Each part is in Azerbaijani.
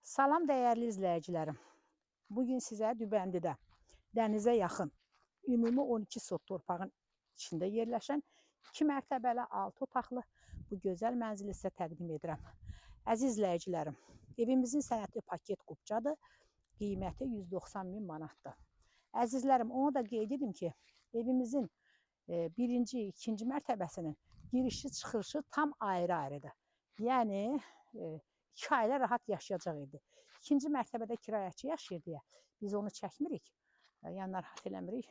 Salam dəyərli izləyicilərim. Bugün sizə Dübəndidə dənizə yaxın ümumi 12 sot torpağın içində yerləşən 2 mərtəbəli 6 otaqlı bu gözəl mənzili sizə təqdim edirəm. Əziz izləyicilərim, evimizin sənədli paket qubcadır, qiyməti 190.000 manatdır. Əzizlərim, onu da qeyd edim ki, evimizin birinci, ikinci mərtəbəsinin girişi çıxışı tam ayrı-ayrıdır. Yəni 2 ailə rahat yaşayacaq evdir. İkinci mərtəbədə kirayəçi yaşayır deyə biz onu çəkmirik. Yəni narahat eləmirik.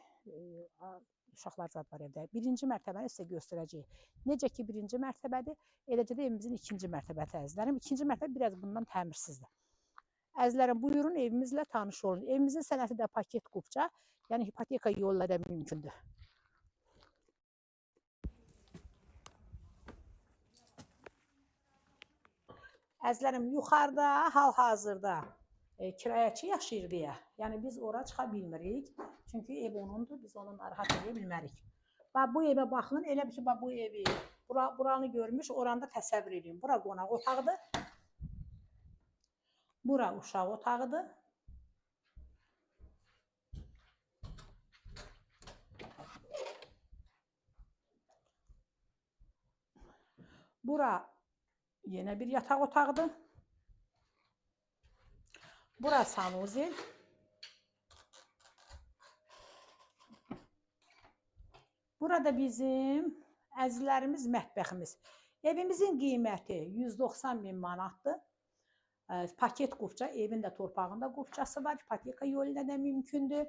Uşaqlar zad var evdə. Birinci mərtəbəni sizə göstərəcəyik. Necə ki birinci mərtəbədir, eləcə də evimizin ikinci mərtəbəsi əzizlərim. İkinci mərtəbə biraz bundan təmirsizdir. Əzizlərim, buyurun evimizlə tanış olun. Evimizin sənədi də paket qubca, yəni hipoteka yolla da mümkündür. Əzizlərim, yuxarıda hal-hazırda kirayəçi yaşayır deyə, yəni biz ora çıxa bilmirik. Çünki ev onundur, biz onu narahat edə bilmərik. Bu evə baxın, elə bir ki, bu evi, buranı görmüş, oranı da təsəvvür edin. Bura qonaq otağıdır. Bura uşaq otağıdır. Bura yenə bir yataq otağıdır. Bura sanuzel. Burada bizim əzizlərimiz mətbəximiz. Evimizin qiyməti 190.000 manatdır. Paket qubca, evin də torpağında qubcası var. Hipoteka yolu ilə də mümkündür.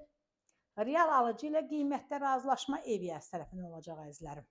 Real alıcı ilə qiymətdə razılaşma ev yəsi tərəfindən olacaq əzizlərim.